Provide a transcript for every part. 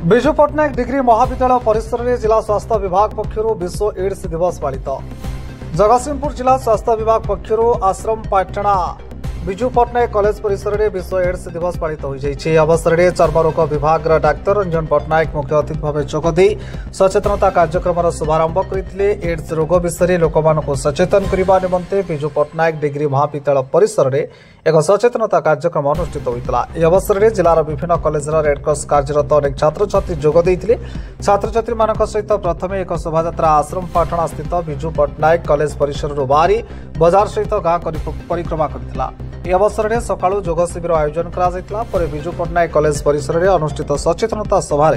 Biju Patnaik degree महाविद्यालय परिसर में जिला स्वास्थ्य विभाग पक्षर विश्व एड्स दिवस पालित। जगतसिंहपुर जिला स्वास्थ्य विभाग पक्षर आश्रम पाटणा विजु पट्टनायक कॉलेज परिसर में विश्व एड्स दिवस पालित हो जाए। अवसर में चर्मरोग विभाग डाक्तर रंजन पट्टनायक मुख्य अतिथि भाव जोगदे सचेतनता कार्यक्रम शुभारंभ करते। एड्स रोग विषय लोक सचेतन करने निमंते विजु पट्टनायक डिग्री महाविद्यालय परिसर में एक सचेतनता कार्यक्रम अनुष्ठित होता। यह अवसर में जिलार विभिन्न कॉलेज रेडक्रॉस कार्यरत अनेक छात्र छात्री जोगदे। छात्र छात्री मान सहित प्रथम एक शोभा आश्रम पाटणा स्थित विजु पट्टनायक कॉलेज परिसर बाहरी बजार सहित गाँ परिक्रमा करथिला। यह अवसर में सकाळु जोग शिविर आयोजन कर विजु पट्टनायक कॉलेज परिसर में अनुष्ठित सचेतनता सभा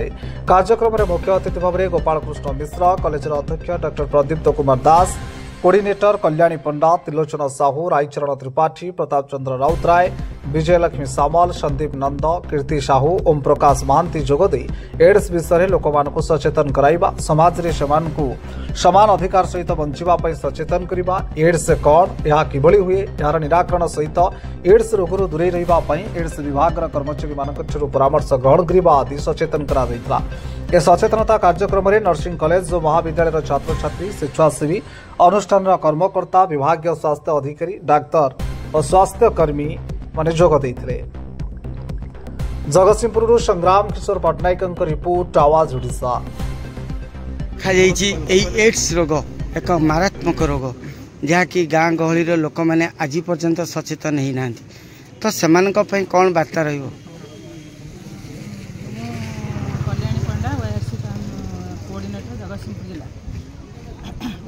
कार्यक्रम में मुख्य अतिथि भाव में गोपाल कृष्ण मिश्र, कॉलेज अध्यक्ष डॉ प्रदीप्त कुमार दास, कोर्डिनेटर कल्याणी पंडा, त्रिलोचन साहू, रायचरण त्रिपाठी, प्रताप चंद्र राउतराय, विजयलक्ष्मी सामल, संदीप नंद, कीर्ति साहू, ओम प्रकाश महांती जोगदे एड्स विषय लोक सचेतन कराइबा, समाज रे समान अधिकार सहित बंचिबा सचेतन करिबा, एड्स कौन, यह किभली हुए, यार निराकरण सहित एड्स रोगरू दूरे रहिबा पई एड्स विभाग कर्मचारी मानक परामर्श ग्रहण करिबा आदि सचेतन करा दैथिला। ए सचेतनता कार्यक्रम में नर्सिंग कॉलेज और महाविद्यालय छात्र छात्री, स्वेच्छासेवी, अनुष्ठान कर्मकर्ता, विभागीय स्वास्थ्य अधिकारी, डाक्तर और स्वास्थ्य कर्मी माने जोग देथिले। जगतसिंहपुर संग्राम किशोर पट्टनायक रिपोर्ट आवाज ओडिशा। एड्स रोग एक मारात्मक रोग जहाँकि गाँ गहली लोक मैंने आज पर्यंत सचेतन ही ना, तो से कौन वार्ता रही?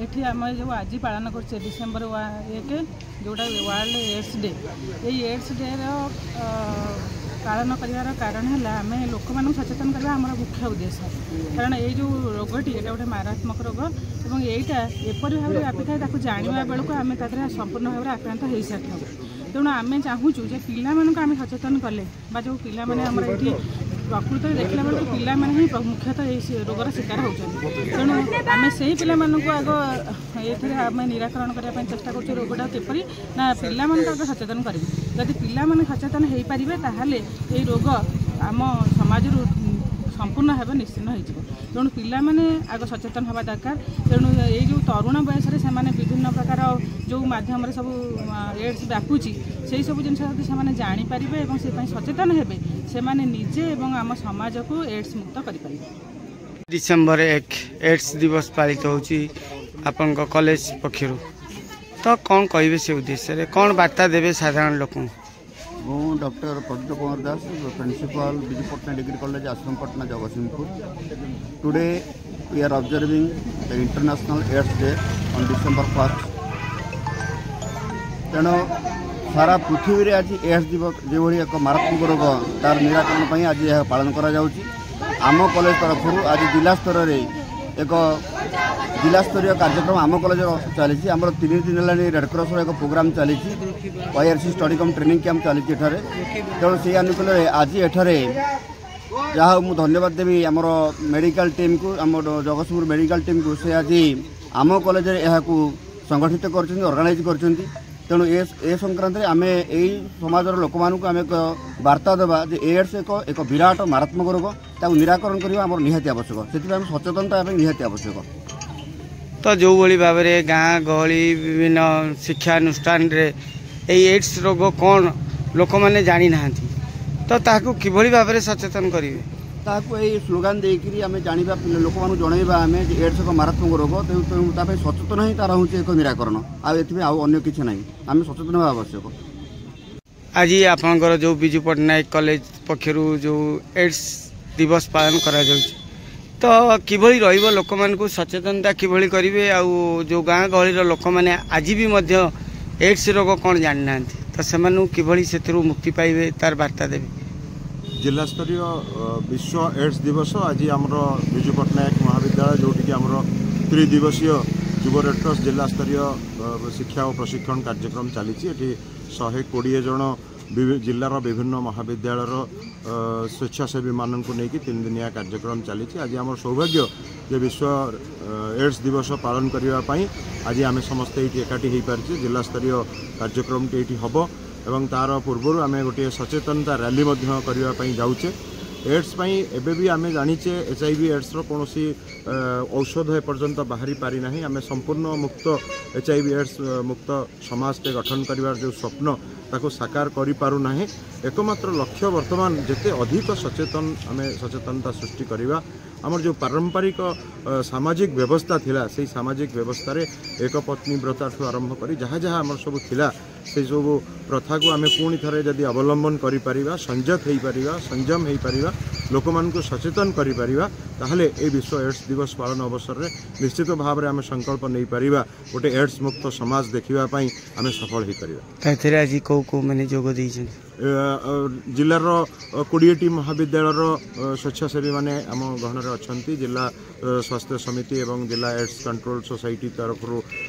ये आम जो आज पालन कर डिसेम्बर 1 जोटा वर्ल्ड एड्स डे, ये एड्स डे पालन कर कारण है आम लोक मानक सचेतन करवा आम मुख्य उद्देश्य। कारण ये जो रोगटी ये गोटे मारात्मक रोग और यहीटा एपरी भाव में व्यापी था जाना बेलू आम संपूर्ण भाव में आक्रांत हो सारी था। तेणु आम चाहूँ जो पाने सचेतन कले जो पाने प्रकृत में देखला बेलू पिला ही मुख्यतः ये रोगर शिकार होती। तेणु आम से पिला आग ये आम निराकरण करने चेष्टा कर रोगटा किपरि ना पिला आग सचेतन करें। जदि पिला सचेतन हो पारे ताहले ये रोग आम समाज संपूर्ण भाव निश्चिन्न हो। तेणु पिला माने आग सचेतन हवा दरकार। तेणु ये जो तरुण बयस विभिन्न प्रकार जो माध्यम सब एड्स व्यापुची से सब जिन जापर और से सचेतन हेबे से निजे एवं आम समाज को एड्स मुक्त करें। डिसेम्बर 1 एड्स दिवस पालित होची आपन कॉलेज पक्षर, तो कौन कहे से उद्देश्य कौन वार्ता देवे साधारण लोक? मु doctor Pradipta Kumar Das, principal Biju Patnaik degree college Ashram Patna Jagatsinghpur. Today we are observing the international AIDS day on December 1। तेणु सारा पृथ्वी रे आज एड्स दिवस जो एक मारात्मक रोग तार निराकरण आज यह पालन करा जाउची। आम कॉलेज तरफ आज जिला स्तर एक जिला स्तरीय कार्यक्रम आम कॉलेज चली। आम 3 दिन है रेडक्रॉस एक प्रोग्राम चली, YRC स्टडी कम ट्रेनिंग कैंप चली। तेणु से अनुकूल आज एठारे जहाँ मुझे धन्यवाद देवी आम मेडिकल टीम को, आम जगतसिंहपुर मेडिकल टीम को। से आज आम कॉलेज संगठित कर ऑर्गेनाइज कर। तेणु ए संक्रांत आम यही समाजर लोक मानक आम एक वार्ता देवा जे एड्स एक विराट मारात्मक रोग ताकू निराकरण करवा आम निहाती आवश्यक। से सचेतनता निहाती आवश्यक। तो जो भली भाव में गाँ गहली विभिन्न शिक्षानुष्ठान एड्स रोग कौन लोक मैंने जानी ना, तो ताकू किभली भाव में सचेतन करेंगे ताकू यही स्लोगान देकर आम जाना लोक मानू जनइबा आम एड्स एक मारात्मक रोग। तेणु सचेतन ही तार हूँ एक निराकरण आउ किसी ना, आम सचेतन होगा आवश्यक। आज आपंकर जो विजु पट्टनायक कॉलेज पक्षर जो एड्स दिवस पालन करा जाउछि, तो किभली रहिबो लोक मानकु सचेतनता किभली करिवे आउ जो गाँ गहली लोक मैंने आज भी मध्य एड्स रोग कौन जानी ना, तो सेमानु किभली सेथिरु मुक्ति पाइबे तार वार्ता देबे। जिला स्तरीय विश्व एड्स दिवस आज आमर विजु पट्टनायक महाविद्यालय जोटि आमर 3 दिवसीय युव रेडक्रॉस जिला स्तरीय शिक्षा और प्रशिक्षण कार्यक्रम चली। 120 जन जिलार विभिन्न महाविद्यालय स्वेच्छासेवी मानक नहीं 3 दिनिया कार्यक्रम चली। आज आम सौभाग्य जे विश्व एड्स दिवस पालन करने आज आम समस्ते ये एकाठी हो पारे। जिला स्तरीय कार्यक्रम ये हम एवं तार पूर्व आम गोटे सचेतनता रैली करने जाऊे। एड्स एबे भी आम जाचे HIV एड्स कौन औषध एपर्यंत बाहरी पारि ना आम संपूर्ण मुक्त HIV एड्स मुक्त समाज के गठन कर जो स्वप्न ताको साकार करि पारु नाही। एकमात्र लक्ष्य वर्तमान जिते अधिक सचेतन आम सचेतनता सृष्टि करवा आमर जो पारंपरिक सामाजिक व्यवस्था थिला से सामाजिक व्यवस्था रे एक पत्नी व्रता ठू आरंभ करी जहाँ जहाँ आमर सब थिला से सब प्रथा को आम पुणी थे जदि अवलंबन करि परिबा संयत हो पारिबा संयम हो पारिबा लोक मान को सचेतन करि परिबा ताहले ए विश्व एड्स दिवस पालन अवसर में निश्चित भाव में आम संकल्प नहीं पारिबा गोटे एड्स मुक्त समाज देखिबा पई आम सफल हो पारिबा। आज को मैंने जोग दी जिलार 20टी महाविद्यालय स्वेच्छासेवी माने आम गहन अच्छा जिला स्वास्थ्य समिति एवं जिला एड्स कंट्रोल सोसाइटी तरफ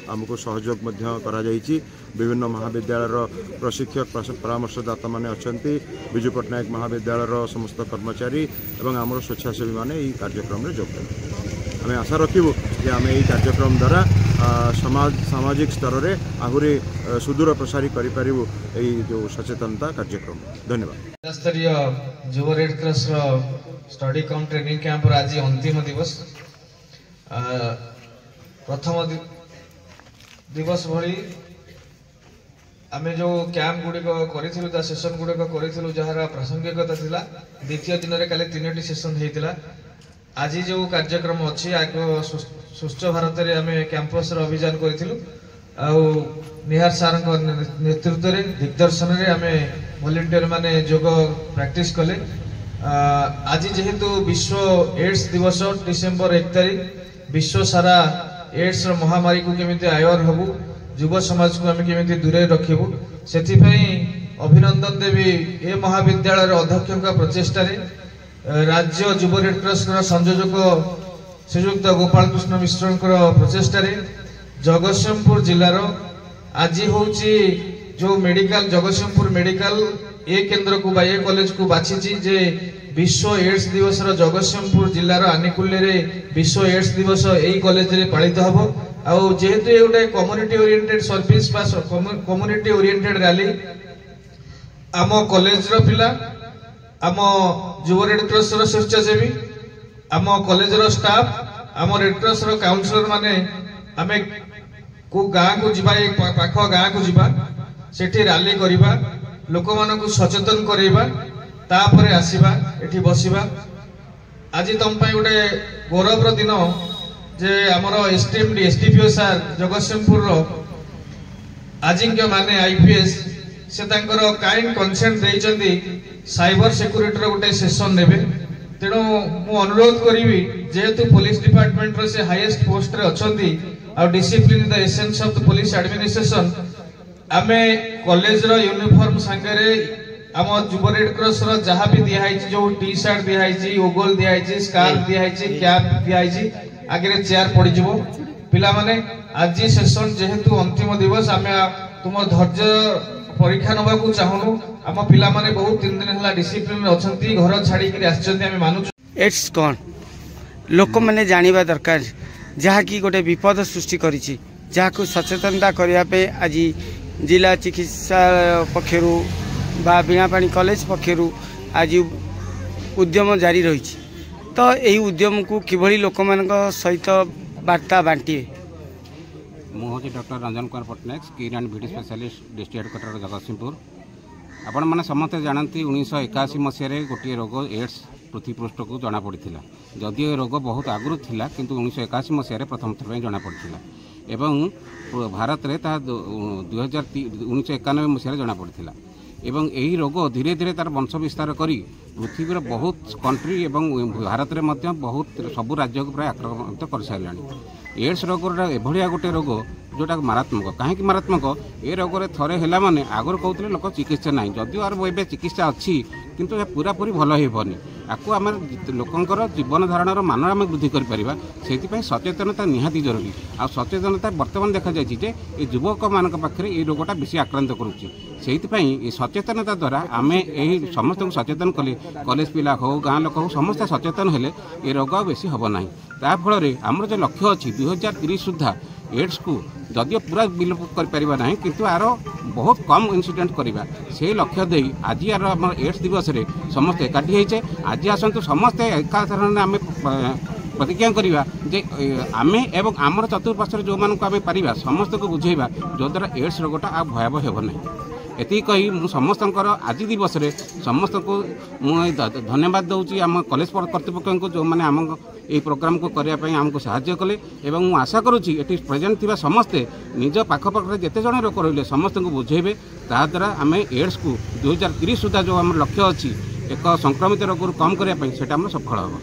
आमको सहयोग करा जाइछि। विभिन्न महाविद्यालय प्रशिक्षक परामर्शदाता माने अच्छा विजु पट्टनायक महाविद्यालय समस्त कर्मचारी एवं आम स्वेच्छासेवी माने यह कार्यक्रम में जोग आम आशा रखिबु जे आम यह कार्यक्रम द्वारा सामाजिक स्तर में आहुरी सुदूर प्रसारी करिपारिबु एई जो सचेतनता कार्यक्रम। धन्यवाद। स्तरीय युव रेड क्रॉस स्टडी कम ट्रेनिंग कैंप आज अंतिम दिवस प्रथम दिवस भली आम जो कैंप गुड़िक कर सेसन गुड़िक कर जार प्रासंगिकता थिला द्वितीय दिन में काली 3टी सेसन होता। आज जो कार्यक्रम अच्छी आग स्वच्छ भारत में आम कैंपस अभियान करूँ निहार सार नेतृत्व में दिग्दर्शन में आम वॉलंटियर माने योग प्रैक्टिस कले। आज जेहेतु विश्व एड्स दिवस डिसेम्बर 1 तारिख विश्व सारा एड्स महामारी को केमिति अवेयर हबु युव समाज को आम केमिति दूरे रखिबु से अभिनंदन देवी ए महाविद्यालय अध्यक्ष प्रचेषा राज्य युव रेड क्रॉस संयोजक श्रीयुक्त गोपाल कृष्ण मिश्र प्रचेषा जगतसिंहपुर जिलार आज हूँ जो मेडिकल जगतसिंहपुर मेडिकल ए केन्द्र को ए कॉलेज को बाछी जे विश्व एड्स दिवस जगतसिंहपुर जिलार आनुकूल्य रे विश्व एड्स दिवस यही कॉलेज रे पालित हबो आउ जेहेतु ये गोटे कम्युनिटी ओरिएंटेड सर्विस बा कम्युनिटी ओरिएंटेड रैली आम कॉलेज रो पिला आम युव रेड क्रॉस रो स्वेच्छासेवी आम कॉलेज रो स्टाफ आम रेड क्रॉस रो काउंसिलर माने आमे को गाँ को जीवा पाख गाँ को जीवा सेठी रैली करिबा लोक मान को सचेतन करेबा तापरे आसीबा एठी बसिबा। आज तुम पाई गोटे गौरव दिन जे हमर एसटीएम एसडीपीओ सर जगतसिंहपुर रो आजिंक्य माने आईपीएस से तांकर काइंड कंसेंट देइचंदी साइबर सिक्योरिटी रो गोटे सेशन नेबे तेणु मु अनुरोध करी जेहेतु पुलिस डिपार्टमेंट रो से हाईएस्ट पोस्ट रे अछंती आ discipline the essence of the police administration आमे कॉलेज रो यूनिफॉर्म संगरे आम युव रेड क्रॉस रो जहाँ भी दिखाई जो टी शर्ट दिखाई ओगोल दिखाई स्कार्फ दिखाई कैप दिखाई आगे चेयर पड़ जीवो पिला माने आज सेशन जेहेतु अंतिम दिवस आम तुम धैर्य परीक्षा नवा को चाहूनु आम पिला माने बहुत 3 दिन हला डिसिप्लिन अछंती घर छाड़ी के आछंती आम मानु एड्स कौन लोक मैंने जानिबा दरकार जहाँ की गोटे विपद सृष्टि करिछि जहाँ को सचेतनता करिया पे आज जिला चिकित्सा पक्षरु बा बीणापाणी कॉलेज पक्षरु आज उद्यम जारी रही तो यही उद्यम को किभली लोक मान सहित वार्ता बांटे। मु हूँ doctor Ranjan Kumar Pattnaik skin and beauty specialist district headquarter Jagatsinghpur. आपण मैंने समस्ते जानती 1981 मसीह गोटे रोग एड्स पृथ्वी पृष्ठ को जना पड़ा जदि ये रोग बहुत आगुरी था किंतु 1981 मसीह प्रथम थर जना पड़ा एवं भारत में 1991 मसीह जना पड़ा एवं यही रोग धीरे धीरे तार वंश विस्तार करी पृथ्वीर बहुत कंट्री एवं भारत में बहुत सबू राज्य को प्राय आक्रांत कर सारा। एड्स रोग एभलिया गोटे रोग जोटा मारात्मक कहीं मारात्मक ए रोग थे है माने आगर कहते लोक चिकित्सा ना जदिव आर चिकित्सा अच्छी किंतु पूरा पूरी भल होनी आपको आम लोकंर जीवन धारण मान आम वृद्धि कर सचेतनता निहाती जरूरी आ सचेतनता बर्तमान देखा जाए युवक मान पाखे ये रोगटा बेसी आक्रांत करुँच सचेतनता द्वारा आम यही समस्त को सचेतन कले कॉलेज पिला हो गाँ लोक हो समस्त सचेतन हेले ये रोग बेसी हम ना ताफल आमर जो लक्ष्य अच्छी 2030 सुधा एड्स को जदिव पूरा विलोप कर ना किंतु यार बहुत कम इनसीडेंट करवा से लक्ष्य दे आज यार आम एड्स दिवस रे समस्त एकाठी होइछे। आज आसतु समस्ते एकाधारण आम प्रतिज्ञा करवा जे आम एवं आमर चतुर्पार्श्व जो मानक आम पारिबा समस्त को बुझेबा जो द्वारा एड्स रोगटा आ भयावह हेब ना। एति कही मु समस्त आज दिवस रे समस्त को धन्यवाद दूची आम कॉलेज कर्तृपक्ष को जो मैंने आम ये प्रोग्राम को करने आमको साहाय्य कले एवं मु आशा करुँची ये प्रेजेंट थिबा समस्ते निज पाखपाखे जेते जन लोक रहिले समस्त को बुझेबे ता द्वारा आम एड्स को 2030 सुधा जो आम लक्ष्य अच्छी एक संक्रमित रोग कम करने से सफल हम।